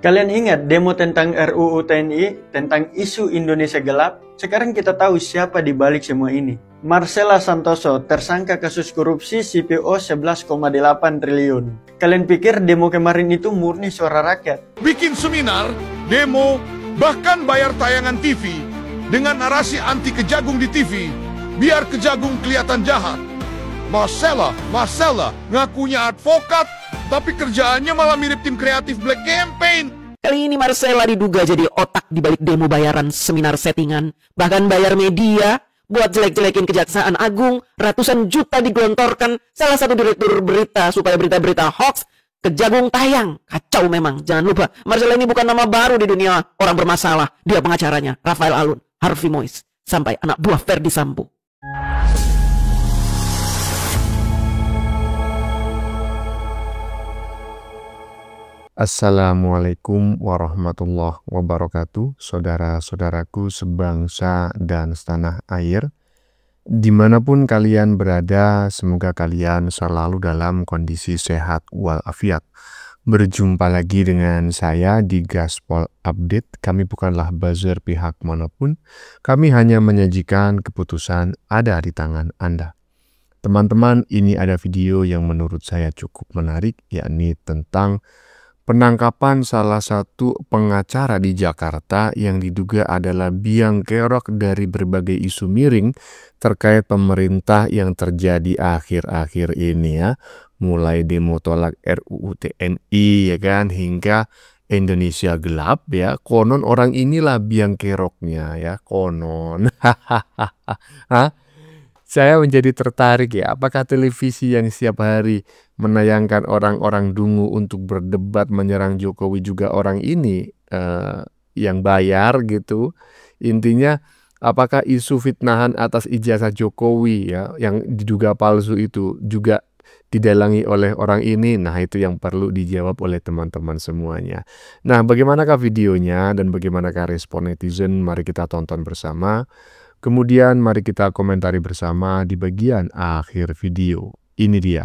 Kalian ingat demo tentang RUU TNI, tentang isu Indonesia gelap? Sekarang kita tahu siapa di balik semua ini. Marcella Santoso, tersangka kasus korupsi CPO 11,8 triliun. Kalian pikir demo kemarin itu murni suara rakyat? Bikin seminar, demo, bahkan bayar tayangan TV dengan narasi anti kejagung di TV, biar kejagung kelihatan jahat. Marcella ngakunya advokat, tapi kerjaannya malah mirip tim kreatif Black Campaign. Kali ini Marcella diduga jadi otak di balik demo bayaran seminar settingan, bahkan bayar media buat jelek-jelekin Kejaksaan Agung, ratusan juta digelontorkan salah satu direktur berita supaya berita-berita hoax Kejagung tayang. Kacau memang. Jangan lupa, Marcella ini bukan nama baru di dunia orang bermasalah. Dia pengacaranya, Rafael Alun, Harvey Mois, sampai anak buah Ferdy Sambo. Assalamualaikum warahmatullahi wabarakatuh, saudara-saudaraku sebangsa dan setanah air. Dimanapun kalian berada, semoga kalian selalu dalam kondisi sehat walafiat. Berjumpa lagi dengan saya di Gaspol Update. Kami bukanlah buzzer pihak manapun, kami hanya menyajikan keputusan ada di tangan Anda. Teman-teman, ini ada video yang menurut saya cukup menarik, yakni tentang penangkapan salah satu pengacara di Jakarta yang diduga adalah biang kerok dari berbagai isu miring terkait pemerintah yang terjadi akhir-akhir ini ya. Mulai demo tolak RUU TNI ya kan, hingga Indonesia gelap ya. Konon orang inilah biang keroknya ya, konon. Saya menjadi tertarik ya, apakah televisi yang setiap hari menayangkan orang-orang dungu untuk berdebat menyerang Jokowi juga orang ini yang bayar gitu. Intinya apakah isu fitnahan atas ijazah Jokowi ya yang diduga palsu itu juga didalangi oleh orang ini? Nah, itu yang perlu dijawab oleh teman-teman semuanya. Nah, bagaimanakah videonya dan bagaimanakah respon netizen? Mari kita tonton bersama. Kemudian mari kita komentari bersama di bagian akhir video. Ini dia.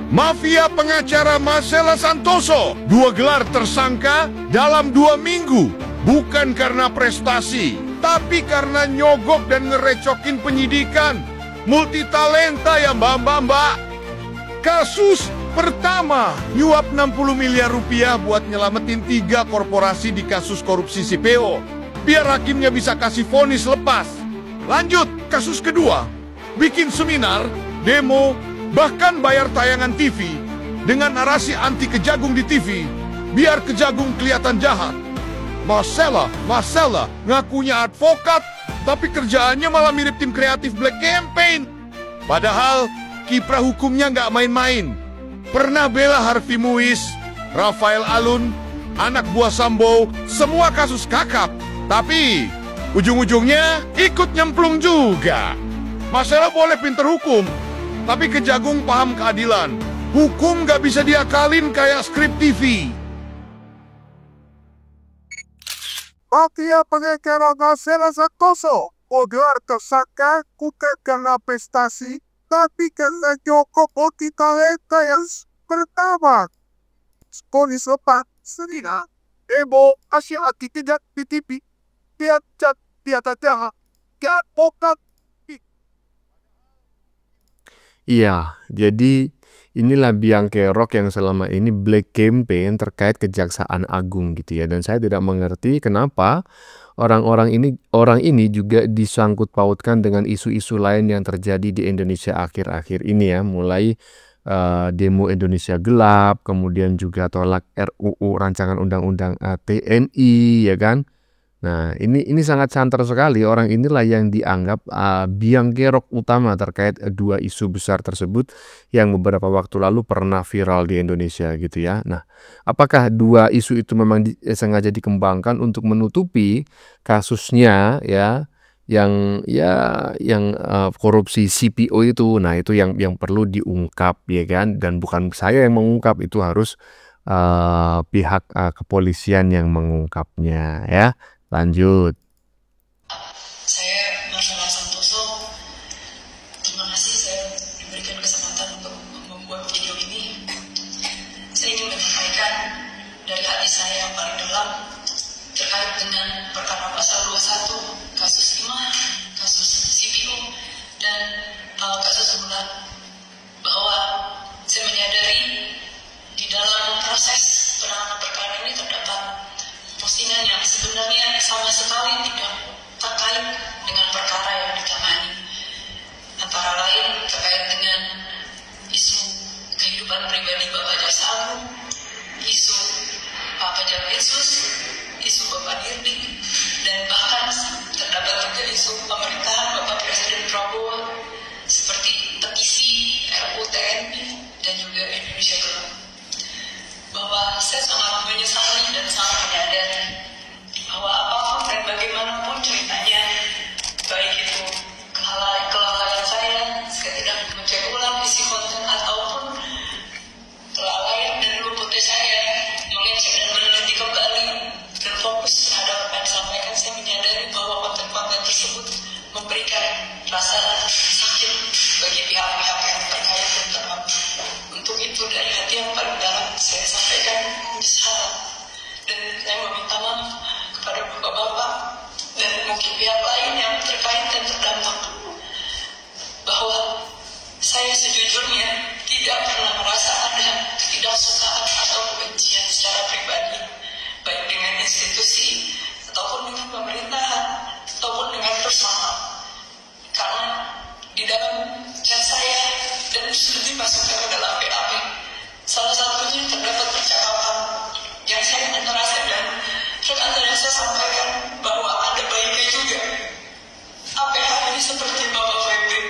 Mafia pengacara Marcella Santoso, 2 gelar tersangka dalam 2 minggu. Bukan karena prestasi, tapi karena nyogok dan ngerecokin penyidikan. Multitalenta ya mbak. Kasus pertama, nyuap 60 miliar rupiah buat nyelamatin 3 korporasi di kasus korupsi CPO. Biar hakimnya bisa kasih vonis lepas. Lanjut, kasus kedua. Bikin seminar, demo, bahkan bayar tayangan TV dengan narasi anti kejagung di TV, biar kejagung kelihatan jahat. Marcella ngakunya advokat, tapi kerjaannya malah mirip tim kreatif Black Campaign. Padahal kiprah hukumnya nggak main-main. Pernah bela Harvey Mois, Rafael Alun, anak buah Sambo, semua kasus kakap. Tapi ujung-ujungnya ikut nyemplung juga. Marcella boleh pinter hukum, tapi kejagung paham keadilan. Hukum gak bisa diakalin kayak skrip TV. Mafia pengacara Marcella Santoso, gelar tersangka bukan karena prestasi, tapi karena nyogok multitalenta yang pertama. Vonis lepas seminar, demo, Asia tidak di TV. Iya, jadi inilah biang kerok yang selama ini Black Campaign terkait Kejaksaan Agung gitu ya. Dan saya tidak mengerti kenapa orang ini juga disangkut pautkan dengan isu-isu lain yang terjadi di Indonesia akhir-akhir ini ya. Mulai demo Indonesia gelap, kemudian juga tolak RUU rancangan undang-undang TNI ya kan. Nah, ini sangat santer sekali. Orang inilah yang dianggap biang kerok utama terkait 2 isu besar tersebut yang beberapa waktu lalu pernah viral di Indonesia gitu ya. Nah, apakah 2 isu itu memang sengaja dikembangkan untuk menutupi kasusnya ya yang korupsi CPO itu? Nah, itu yang perlu diungkap ya kan, dan bukan saya yang mengungkap, itu harus pihak kepolisian yang mengungkapnya ya. Lanjut. Saya Marcella Santoso. Terima kasih saya diberikan kesempatan untuk membuat video ini. Saya ingin menyampaikan sampaikan dari hati saya yang paling dalam terkait dengan perkara pasal 21 kasus IMA, kasus CPO, dan kasus bulan, bahwa saya menyadari di dalam proses penanganan perkara ini terdapat postingan yang sebenarnya sama sekali tidak terkait dengan perkara yang ditangani, antara lain terkait dengan isu kehidupan pribadi Bapak Jaksa Agung, isu Pak Pajamitsus, isu Bapak Dirdi, dan bahkan terdapat juga isu pemerintahan Bapak Presiden Prabowo seperti petisi RUU TNI dan juga Indonesia Gelap. Bahwa saya sangat menyesali dan sangat menyadari bahwa apapun dan bagaimanapun ceritanya, baik itu kelalaian saya tidak mencek ulang isi konten, ataupun kelalaian dan luputnya saya mengecek dan meneliti kembali dan fokus terhadap apa yang disampaikan, saya menyadari bahwa konten-konten tersebut memberikan rasa sakit bagi pihak-pihak yang terkait dan terhadap. Untuk itu dari hati yang paling dalam saya sampaikan penyesalan dan saya meminta maaf kepada bapak-bapak dan mungkin pihak lain yang terkait dan terdampak, bahwa saya sejujurnya tidak pernah merasa ada ketidaksukaan atau kebencian secara pribadi, baik dengan institusi ataupun dengan pemerintahan ataupun dengan personal, karena di dalam chat saya dan sudah dimasukkan ke dalam BAP, salah satunya terdapat percakapan yang saya antara saya dan rekan saya sampaikan bahwa ada baiknya juga APH ini seperti Bapak Febri.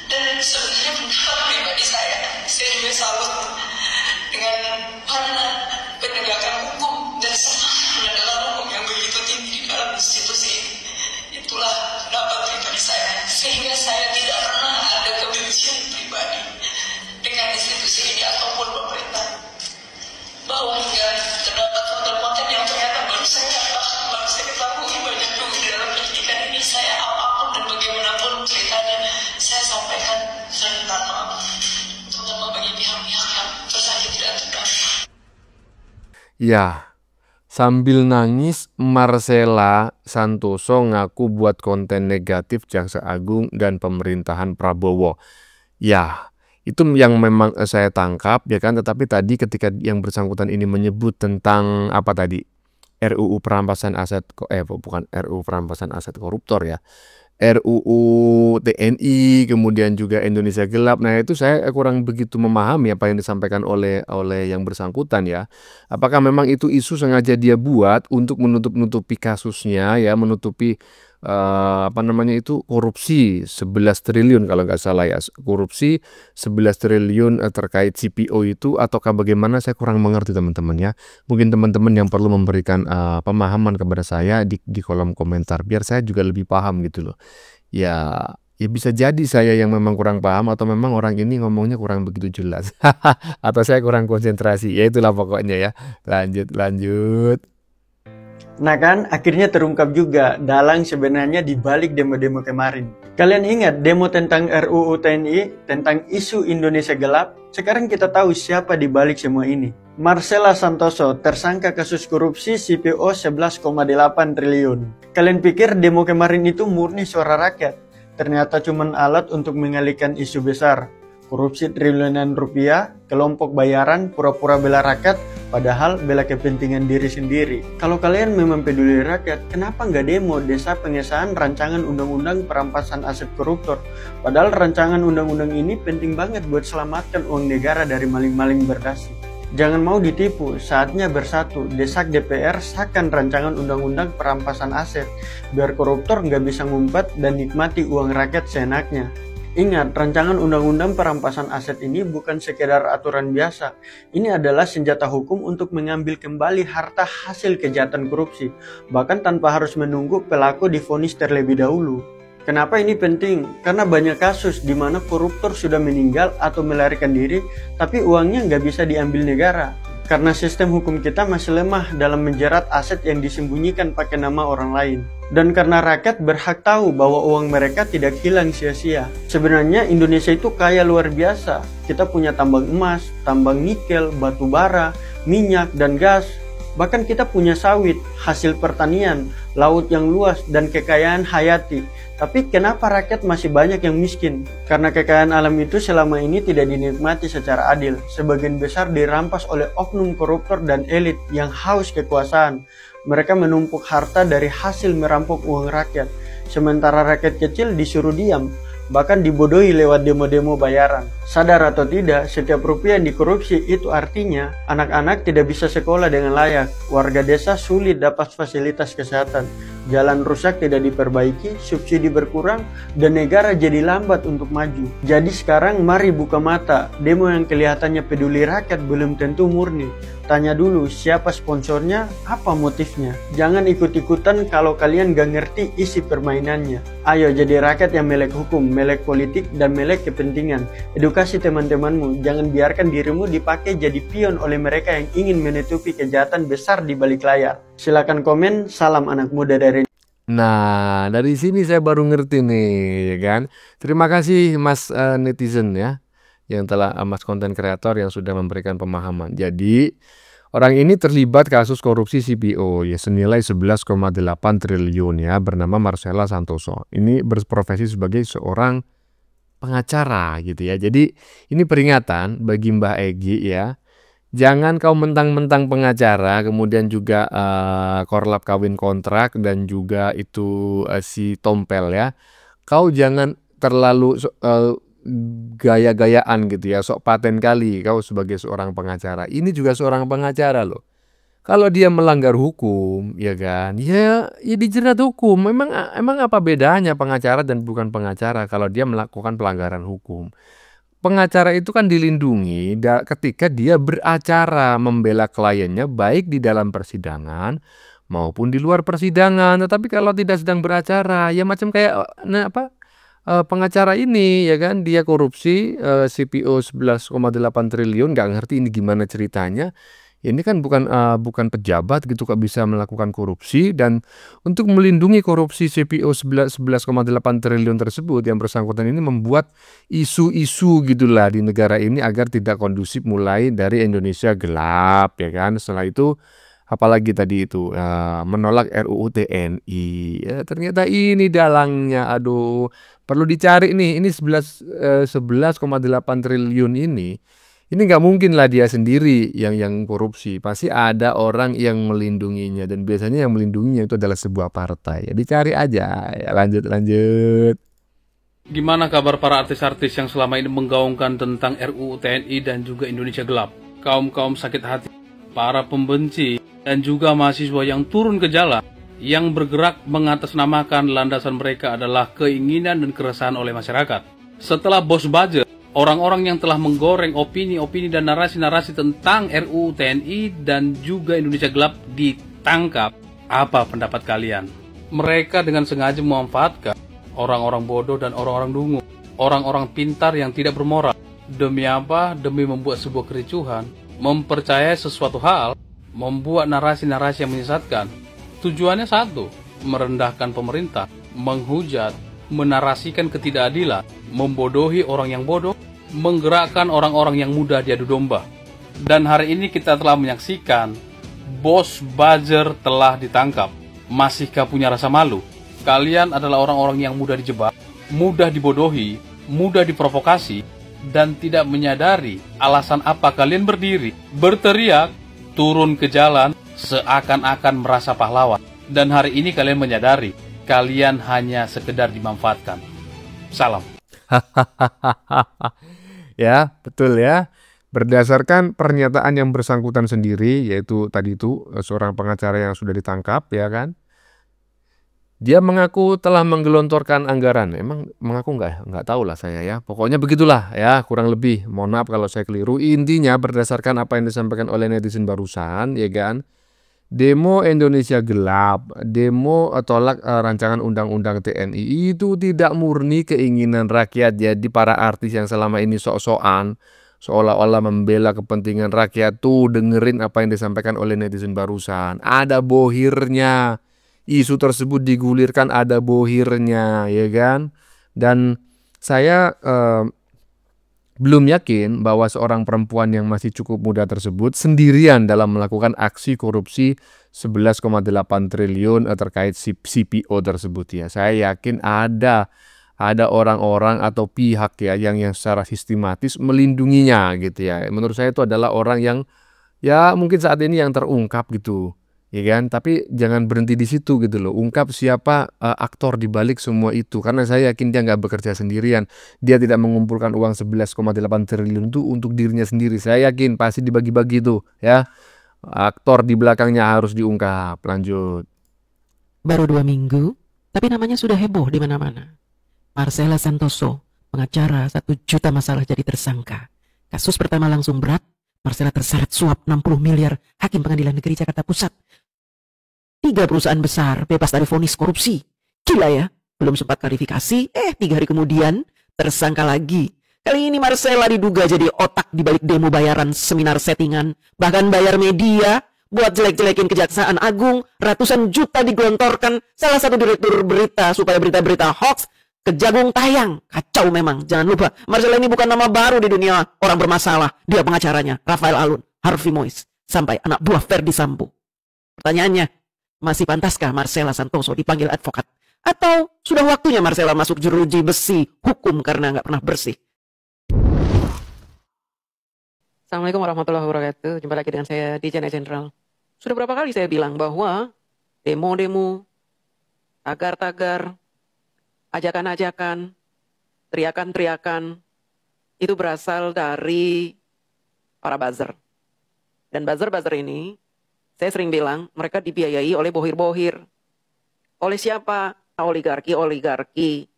Dan sebenarnya pendapat pribadi saya juga salut dengan warna penegakan hukum dan semangat penegakan hukum yang begitu tinggi di dalam institusi ini. Itulah pendapat pribadi saya, sehingga saya tidak pernah ada kebencian pribadi dengan institusi ini ataupun pemerintah. Bahwa hingga terdapat konten-konten yang ternyata baru saya ketahui banyak juga di dalam pendidikan ini, saya apapun dan bagaimanapun ceritanya saya sampaikan dan minta maaf, terutama bagi pihak-pihak yang tersakiti dan terdampak. Ya, sambil nangis, Marcella Santoso ngaku buat konten negatif Jaksa Agung dan pemerintahan Prabowo. Ya, itu yang memang saya tangkap, ya kan. Tetapi tadi ketika yang bersangkutan ini menyebut tentang apa tadi, RUU perampasan aset, bukan RUU perampasan aset koruptor ya, RUU TNI, kemudian juga Indonesia Gelap. Nah, itu saya kurang begitu memahami apa yang disampaikan oleh yang bersangkutan ya. Apakah memang itu isu sengaja dia buat untuk menutupi kasusnya ya, menutupi korupsi 11 triliun kalau nggak salah ya, korupsi 11 triliun terkait CPO itu, ataukah bagaimana, saya kurang mengerti teman-teman ya. Mungkin teman-teman yang perlu memberikan pemahaman kepada saya di kolom komentar biar saya juga lebih paham gitu loh. Ya bisa jadi saya yang memang kurang paham, atau memang orang ini ngomongnya kurang begitu jelas atau saya kurang konsentrasi, ya itulah pokoknya ya. Lanjut. Nah kan, akhirnya terungkap juga dalang sebenarnya di balik demo-demo kemarin. Kalian ingat demo tentang RUU TNI, tentang isu Indonesia Gelap? Sekarang kita tahu siapa di balik semua ini. Marcella Santoso, tersangka kasus korupsi CPO 11,8 triliun. Kalian pikir demo kemarin itu murni suara rakyat? Ternyata cuma alat untuk mengalihkan isu besar. Korupsi triliunan rupiah, kelompok bayaran, pura-pura bela rakyat, padahal bela kepentingan diri sendiri. Kalau kalian memang peduli rakyat, kenapa nggak demo desa pengesahan rancangan undang-undang perampasan aset koruptor? Padahal rancangan undang-undang ini penting banget buat selamatkan uang negara dari maling-maling berdasi. Jangan mau ditipu, saatnya bersatu, desak DPR sahkan rancangan undang-undang perampasan aset, biar koruptor nggak bisa ngumpet dan nikmati uang rakyat seenaknya. Ingat, rancangan undang-undang perampasan aset ini bukan sekedar aturan biasa. Ini adalah senjata hukum untuk mengambil kembali harta hasil kejahatan korupsi, bahkan tanpa harus menunggu pelaku divonis terlebih dahulu. Kenapa ini penting? Karena banyak kasus di mana koruptor sudah meninggal atau melarikan diri, tapi uangnya nggak bisa diambil negara. karena sistem hukum kita masih lemah dalam menjerat aset yang disembunyikan pakai nama orang lain. Dan karena rakyat berhak tahu bahwa uang mereka tidak hilang sia-sia. Sebenarnya Indonesia itu kaya luar biasa. Kita punya tambang emas, tambang nikel, batu bara, minyak, dan gas. Bahkan kita punya sawit, hasil pertanian, laut yang luas, dan kekayaan hayati. Tapi kenapa rakyat masih banyak yang miskin? Karena kekayaan alam itu selama ini tidak dinikmati secara adil. Sebagian besar dirampas oleh oknum koruptor dan elit yang haus kekuasaan. Mereka menumpuk harta dari hasil merampok uang rakyat. Sementara rakyat kecil disuruh diam, bahkan dibodohi lewat demo-demo bayaran. Sadar atau tidak, setiap rupiah yang dikorupsi itu artinya anak-anak tidak bisa sekolah dengan layak, warga desa sulit dapat fasilitas kesehatan, jalan rusak tidak diperbaiki, subsidi berkurang, dan negara jadi lambat untuk maju. Jadi sekarang mari buka mata, demo yang kelihatannya peduli rakyat belum tentu murni. Tanya dulu siapa sponsornya, apa motifnya. Jangan ikut-ikutan kalau kalian gak ngerti isi permainannya. Ayo jadi rakyat yang melek hukum, melek politik, dan melek kepentingan. Edukasi teman-temanmu, jangan biarkan dirimu dipakai jadi pion oleh mereka yang ingin menutupi kejahatan besar di balik layar. Silakan komen, salam anak muda dari... Nah, dari sini saya baru ngerti nih, ya kan. Terima kasih Mas netizen ya, yang telah Mas konten kreator yang sudah memberikan pemahaman. Jadi orang ini terlibat kasus korupsi CPO ya senilai 11,8 triliun ya, bernama Marcella Santoso. Ini berprofesi sebagai seorang pengacara gitu ya. Jadi ini peringatan bagi Mbah Egy ya. Jangan kau mentang-mentang pengacara, kemudian juga korlap kawin kontrak dan juga itu si tompel ya. Kau jangan terlalu gaya-gayaan gitu ya, sok paten kali kau sebagai seorang pengacara. Ini juga seorang pengacara loh. Kalau dia melanggar hukum, ya kan, ya dijerat hukum. Emang apa bedanya pengacara dan bukan pengacara kalau dia melakukan pelanggaran hukum? Pengacara itu kan dilindungi ketika dia beracara membela kliennya baik di dalam persidangan maupun di luar persidangan. Tetapi kalau tidak sedang beracara, ya macam kayak pengacara ini ya kan, dia korupsi CPO 11,8 triliun, nggak ngerti ini gimana ceritanya. Ini kan bukan pejabat gitu kok bisa melakukan korupsi. Dan untuk melindungi korupsi CPO 11,8 triliun tersebut, yang bersangkutan ini membuat isu-isu gitulah di negara ini agar tidak kondusif, mulai dari Indonesia gelap ya kan. Setelah itu apalagi tadi itu menolak RUU TNI. Ya, ternyata ini dalangnya, aduh, perlu dicari nih. Ini 11,8 triliun ini nggak mungkin lah dia sendiri yang korupsi. Pasti ada orang yang melindunginya, dan biasanya yang melindunginya itu adalah sebuah partai. Ya, dicari aja. Ya, lanjut. Gimana kabar para artis-artis yang selama ini menggaungkan tentang RUU TNI dan juga Indonesia gelap? Kaum sakit hati, para pembenci, dan juga mahasiswa yang turun ke jalan, yang bergerak mengatasnamakan landasan mereka adalah keinginan dan keresahan oleh masyarakat. Setelah bos buzzer, orang-orang yang telah menggoreng opini-opini dan narasi-narasi tentang RUU TNI dan juga Indonesia gelap ditangkap, apa pendapat kalian? Mereka dengan sengaja memanfaatkan orang-orang bodoh dan orang-orang dungu, orang-orang pintar yang tidak bermoral. Demi apa? Demi membuat sebuah kericuhan, mempercayai sesuatu hal, membuat narasi-narasi yang menyesatkan. Tujuannya satu, merendahkan pemerintah, menghujat, menarasikan ketidakadilan, membodohi orang yang bodoh, menggerakkan orang-orang yang mudah diadu domba. Dan hari ini kita telah menyaksikan bos buzzer telah ditangkap. Masihkah punya rasa malu? Kalian adalah orang-orang yang mudah dijebak, mudah dibodohi, mudah diprovokasi, dan tidak menyadari alasan apa kalian berdiri, berteriak, turun ke jalan, seakan-akan merasa pahlawan. Dan hari ini kalian menyadari, kalian hanya sekedar dimanfaatkan. Salam. Ya, betul ya. Berdasarkan pernyataan yang bersangkutan sendiri, yaitu tadi itu seorang pengacara yang sudah ditangkap, ya kan. Dia mengaku telah menggelontorkan anggaran. Emang mengaku nggak tahu lah saya ya. Pokoknya begitulah ya, kurang lebih. Mohon maaf kalau saya keliru. Intinya berdasarkan apa yang disampaikan oleh netizen barusan, ya kan. Demo Indonesia gelap, demo tolak rancangan undang-undang TNI itu tidak murni keinginan rakyat. Jadi para artis yang selama ini sok-sokan seolah-olah membela kepentingan rakyat tuh, dengerin apa yang disampaikan oleh netizen barusan. Ada bohirnya. Isu tersebut digulirkan ada bohirnya, ya kan? Dan saya belum yakin bahwa seorang perempuan yang masih cukup muda tersebut sendirian dalam melakukan aksi korupsi 11,8 triliun terkait CPO tersebut ya. Saya yakin ada orang-orang atau pihak ya yang secara sistematis melindunginya gitu ya. Menurut saya itu adalah orang yang ya mungkin saat ini yang terungkap gitu. Ya kan, tapi jangan berhenti di situ gitu loh. Ungkap siapa aktor di balik semua itu, karena saya yakin dia nggak bekerja sendirian. Dia tidak mengumpulkan uang 11,8 triliun itu untuk dirinya sendiri. Saya yakin pasti dibagi-bagi tuh ya. Aktor di belakangnya harus diungkap. Lanjut. Baru 2 minggu, tapi namanya sudah heboh di mana-mana. Marcella Santoso, pengacara 1 juta masalah jadi tersangka. Kasus pertama langsung berat. Marcella terseret suap 60 miliar. Hakim Pengadilan Negeri Jakarta Pusat. 3 perusahaan besar bebas dari vonis korupsi. Gila ya, belum sempat klarifikasi, 3 hari kemudian tersangka lagi. Kali ini Marcella diduga jadi otak di balik demo bayaran seminar settingan, bahkan bayar media buat jelek-jelekin Kejaksaan Agung, ratusan juta digelontorkan salah satu direktur berita supaya berita-berita hoax Kejagung tayang. Kacau memang. Jangan lupa, Marcella ini bukan nama baru di dunia orang bermasalah. Dia pengacaranya, Rafael Alun, Harvey Mois, sampai anak buah Ferdi Sambo. Pertanyaannya, masih pantaskah Marcella Santoso dipanggil advokat? Atau sudah waktunya Marcella masuk jeruji besi hukum karena nggak pernah bersih? Assalamualaikum warahmatullahi wabarakatuh. Jumpa lagi dengan saya di Channel General. Sudah berapa kali saya bilang bahwa demo-demo, tagar-tagar, ajakan-ajakan, teriakan-teriakan itu berasal dari para buzzer. Dan buzzer-buzzer ini, saya sering bilang, mereka dibiayai oleh bohir-bohir. Oleh siapa? Oligarki-oligarki.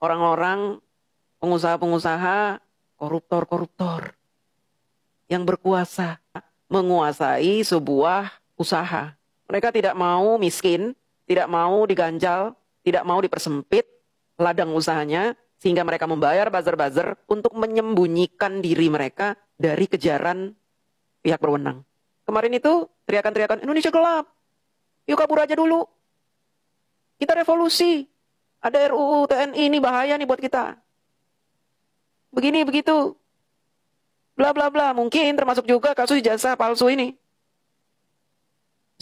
Orang-orang, pengusaha-pengusaha, koruptor-koruptor. Yang berkuasa, menguasai sebuah usaha. Mereka tidak mau miskin, tidak mau diganjal, tidak mau dipersempit ladang usahanya, sehingga mereka membayar buzzer-buzzer untuk menyembunyikan diri mereka dari kejaran pihak berwenang. Kemarin itu teriakan-teriakan Indonesia gelap. Yuk kabur aja dulu. Kita revolusi. Ada RUU TNI ini bahaya nih buat kita. Begini begitu. Bla bla bla. Mungkin termasuk juga kasus jasa palsu ini.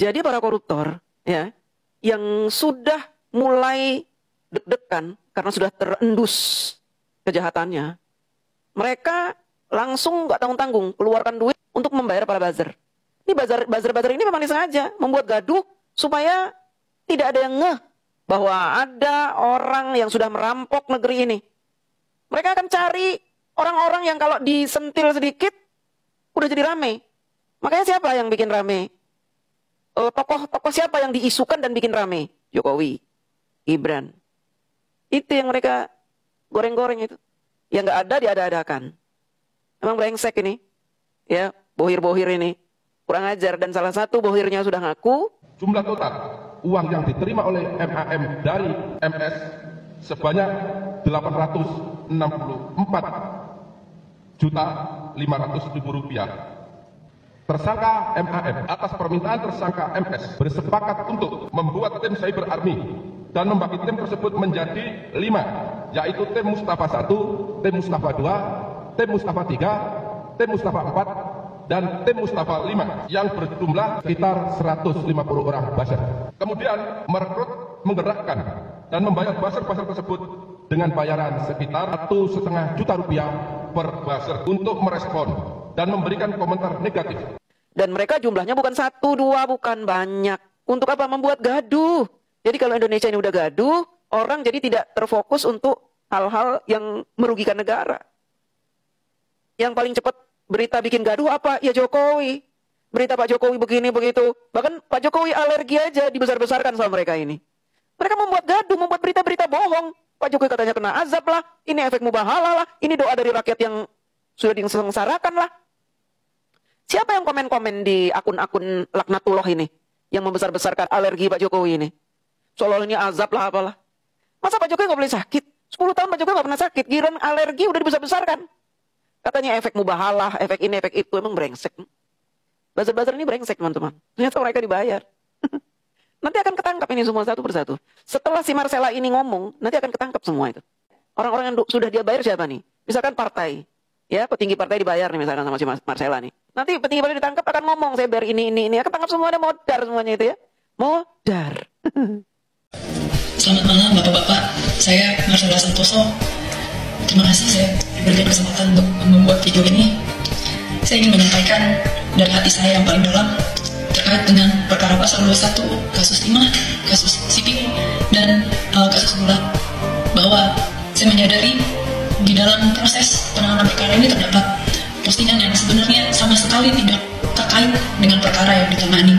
Jadi para koruptor ya yang sudah mulai deg-degan karena sudah terendus kejahatannya, mereka langsung nggak tanggung-tanggung keluarkan duit untuk membayar para buzzer. Ini buzzer-buzzer ini memang disengaja membuat gaduh supaya tidak ada yang ngeh bahwa ada orang yang sudah merampok negeri ini. Mereka akan cari orang-orang yang kalau disentil sedikit udah jadi rame. Makanya siapa yang bikin rame? Tokoh-tokoh siapa yang diisukan dan bikin rame? Jokowi, Gibran. Itu yang mereka goreng-goreng itu. Yang nggak ada diada-adakan. Emang brengsek ini. Ya, bohir-bohir ini. Kurang ajar. Dan salah satu bohirnya sudah ngaku. Jumlah total uang yang diterima oleh MAM dari MS sebanyak 864.500.000 rupiah. Tersangka MAM atas permintaan tersangka MS bersepakat untuk membuat tim Cyber Army dan membagi tim tersebut menjadi 5, yaitu tim Mustafa 1, tim Mustafa 2, tim Mustafa 3, tim Mustafa 4, dan tim Mustafa 5 yang berjumlah sekitar 150 orang buzzer. Kemudian merekrut, menggerakkan, dan membayar buzzer-buzzer tersebut dengan bayaran sekitar 1,5 juta rupiah per buzzer untuk merespon dan memberikan komentar negatif. Dan mereka jumlahnya bukan 1, 2, bukan banyak. Untuk apa? Membuat gaduh. Jadi kalau Indonesia ini udah gaduh, orang jadi tidak terfokus untuk hal-hal yang merugikan negara. Yang paling cepat berita bikin gaduh apa? Ya Jokowi. Berita Pak Jokowi begini begitu. Bahkan Pak Jokowi alergi aja dibesar-besarkan sama mereka ini. Mereka membuat gaduh, membuat berita-berita bohong. Pak Jokowi katanya kena azab lah, ini efek mubahalah lah, ini doa dari rakyat yang sudah disengsarakan lah. Siapa yang komen-komen di akun-akun laknatullah ini? Yang membesar-besarkan alergi Pak Jokowi ini? Seolah ini azab lah apalah. Masa Pak Jokowi nggak boleh sakit? 10 tahun Pak Jokowi nggak pernah sakit. Giliran alergi udah dibesar-besarkan. Katanya efek mubahalah, efek ini, efek itu. Emang brengsek. Buzzer-buzzer ini brengsek, teman-teman. Ternyata mereka dibayar. Nanti akan ketangkap ini semua satu persatu. Setelah si Marcella ini ngomong, nanti akan ketangkap semua itu. Orang-orang yang sudah dia bayar siapa nih? Misalkan partai. Ya, petinggi partai dibayar nih misalkan sama si Marcella nih. Nanti petinggi partai ditangkap akan ngomong, saya bayar ini. Akan tangkap semuanya, modar semuanya itu ya. Modar. Selamat malam Bapak-Bapak, saya Marcella Santoso. Terima kasih saya diberikan kesempatan untuk membuat video ini. Saya ingin menyampaikan dari hati saya yang paling dalam terkait dengan perkara pasal 21, kasus timah, kasus CPO, dan kasus bulat, bahwa saya menyadari di dalam proses penanganan perkara ini terdapat postingan yang sebenarnya sama sekali tidak terkait dengan perkara yang ditangani,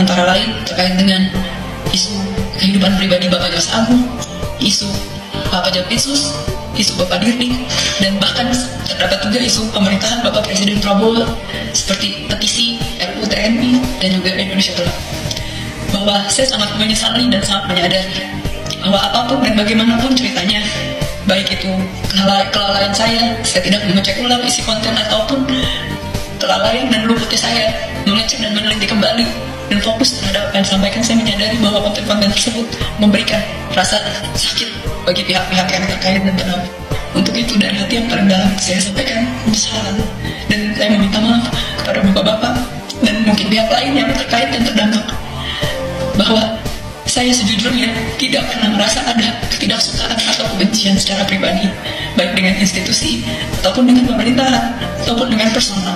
antara lain terkait dengan isu kehidupan pribadi Bapak Jaksa Agung, isu Bapak Jampitsus, isu Bapak Dirdik, dan bahkan terdapat juga isu pemerintahan Bapak Presiden Prabowo seperti petisi RUU TNI dan juga Indonesia Gelap. Bahwa saya sangat menyesali dan sangat menyadari bahwa apapun dan bagaimanapun ceritanya, baik itu kelalaian saya tidak mengecek ulang isi konten ataupun kelalaian dan luputnya saya mengecek dan meneliti kembali dan fokus terhadap apa yang disampaikan, saya menyadari bahwa konten-konten tersebut memberikan rasa sakit bagi pihak-pihak yang terkait dan terdampak. Untuk itu dari hati yang paling dalam saya sampaikan penyesalan dan saya meminta maaf kepada bapak-bapak dan mungkin pihak lain yang terkait dan terdampak, bahwa saya sejujurnya tidak pernah merasa ada ketidaksukaan atau kebencian secara pribadi, baik dengan institusi ataupun dengan pemerintahan ataupun dengan personal.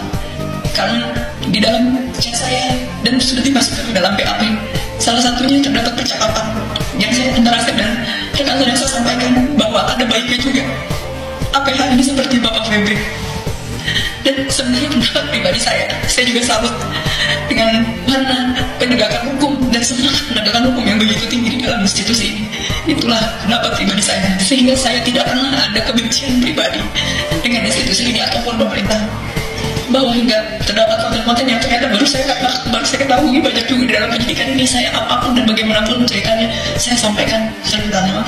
Karena di dalam chat saya dan sudah dimasukkan ke dalam BAP, salah satunya terdapat percakapan yang saya antara saya dan rekan saya sampaikan bahwa ada baiknya juga APH ini seperti Bapak Febri. Dan sebenarnya pendapat pribadi saya juga salut dengan mana penegakan hukum dan semangat penegakan hukum yang begitu tinggi di dalam institusi ini. Itulah pendapat pribadi saya, sehingga saya tidak pernah ada kebencian pribadi dengan institusi ini ataupun pemerintah. Bahwa hingga terdapat konten-konten yang ternyata baru saya ketahui banyak juga di dalam pendidikan ini, saya apapun dan bagaimanapun ceritanya saya sampaikan sebenarnya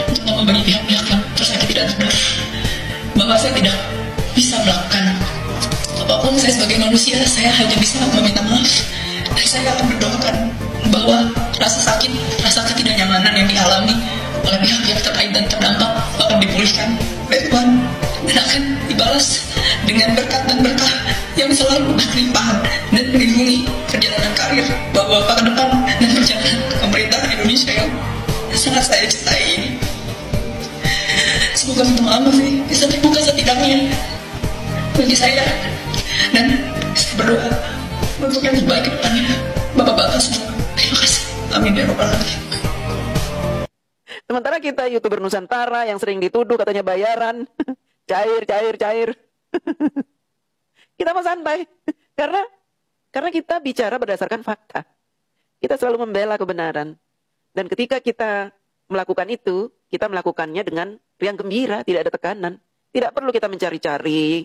untuk bagi pihak-pihak yang tersakiti dan terdampak, bahwa saya tidak bisa melakukan apapun. Saya sebagai manusia, saya hanya bisa meminta maaf dan saya akan berdoakan bahwa rasa sakit, rasa ketidaknyamanan yang dialami oleh pihak yang terkait dan terdampak akan dipulihkan oleh Tuhan dan akan dibalas dengan berkat dan berkah yang selalu berlimpahan dan melindungi perjalanan karir Bapak-Bapak ke depan dan perjalanan pemerintahan Indonesia yang sangat saya cintai ini. Semoga minta maaf sih bisa terbuka setidaknya bagi saya, dan saya berdoa untuk yang terbaik ke depannya Bapak-Bapak semua. Terima kasih. Amin ya rabbal alamin. Sementara kita YouTuber Nusantara yang sering dituduh katanya bayaran, cair. Kita mau santai. Karena kita bicara berdasarkan fakta. Kita selalu membela kebenaran. Dan ketika kita melakukan itu, kita melakukannya dengan riang gembira, tidak ada tekanan. Tidak perlu kita mencari-cari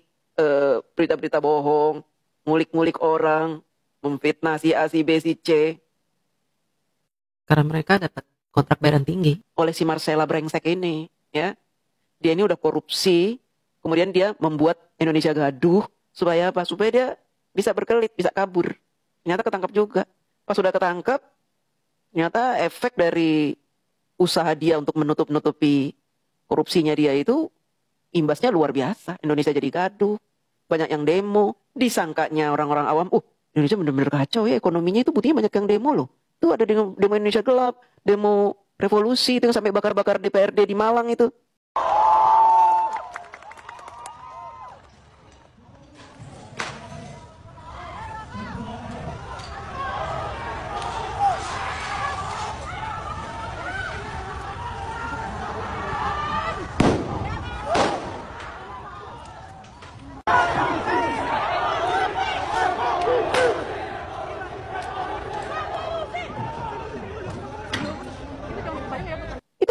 berita-berita bohong, ngulik-ngulik orang, memfitnah si A, si B, si C. Karena mereka dapat kontrak bayaran tinggi oleh si Marcella brengsek ini, ya. Dia ini udah korupsi, kemudian dia membuat Indonesia gaduh supaya apa? Supaya dia bisa berkelit, bisa kabur. Ternyata ketangkap juga. Pas sudah ketangkap, ternyata efek dari usaha dia untuk menutup-nutupi korupsinya dia itu imbasnya luar biasa. Indonesia jadi gaduh, banyak yang demo, disangkanya orang-orang awam, Indonesia benar-benar kacau ya, ekonominya itu buktinya banyak yang demo loh. Itu ada demo Indonesia Gelap, demo revolusi itu sampai bakar-bakar DPRD di Malang itu.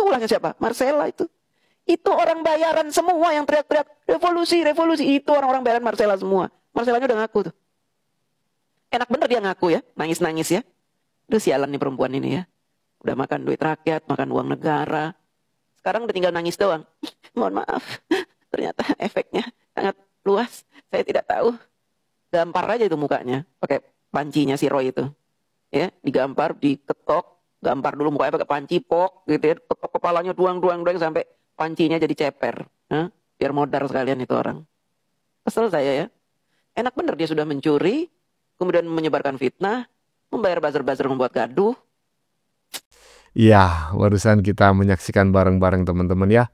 Ulahnya siapa? Marcella itu. Itu orang bayaran semua yang teriak-teriak revolusi. Itu orang-orang bayaran Marcella semua. Marcellanya udah ngaku tuh. Enak bener dia ngaku ya. Nangis-nangis ya. Aduh sialan nih perempuan ini ya. Udah makan duit rakyat, makan uang negara. Sekarang udah tinggal nangis doang. Mohon maaf. Ternyata efeknya sangat luas, saya tidak tahu. Gampar aja itu mukanya, pakai pancinya si Roy itu. Ya, digampar, diketok, gampar dulu mukanya pakai panci, pok, gitu ya. Ketok kepalanya duang sampai pancinya jadi ceper. Biar modar sekalian itu orang. Kesel saya ya. Enak bener dia sudah mencuri, kemudian menyebarkan fitnah, membayar buzzer-buzzer membuat gaduh. Ya, barusan kita menyaksikan bareng-bareng teman-teman ya.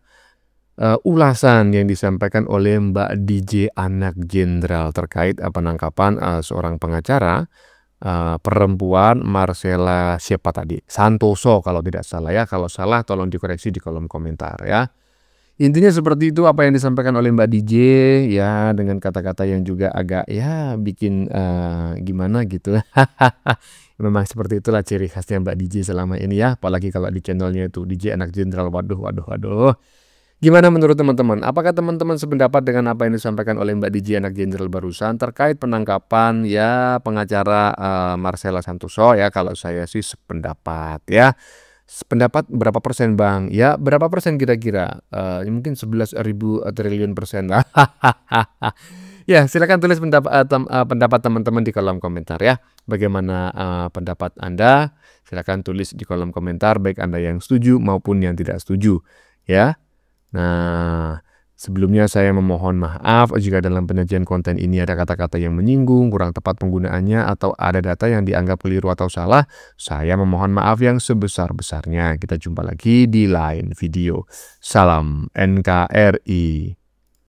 Ulasan yang disampaikan oleh Mbak DJ Anak Jenderal terkait penangkapan seorang pengacara perempuan Marcella siapa tadi? Santoso kalau tidak salah ya. Kalau salah tolong dikoreksi di kolom komentar ya. Intinya seperti itu apa yang disampaikan oleh Mbak DJ ya, dengan kata-kata yang juga agak ya bikin gimana gitu. Memang seperti itulah ciri khasnya Mbak DJ selama ini ya. Apalagi kalau di channelnya itu DJ Anak Jenderal. Waduh. Gimana menurut teman-teman? Apakah teman-teman sependapat dengan apa yang disampaikan oleh Mbak DJ Anak Jenderal barusan terkait penangkapan ya pengacara Marcella Santoso ya? Kalau saya sih sependapat ya. Sependapat berapa persen Bang? Ya berapa persen kira-kira? Mungkin 11.000 triliun persen lah. Ya silakan tulis pendapat teman-teman di kolom komentar ya. Bagaimana pendapat Anda? Silakan tulis di kolom komentar baik Anda yang setuju maupun yang tidak setuju ya. Nah, sebelumnya saya memohon maaf jika dalam penyajian konten ini ada kata-kata yang menyinggung, kurang tepat penggunaannya, atau ada data yang dianggap keliru atau salah. Saya memohon maaf yang sebesar-besarnya. Kita jumpa lagi di lain video. Salam NKRI.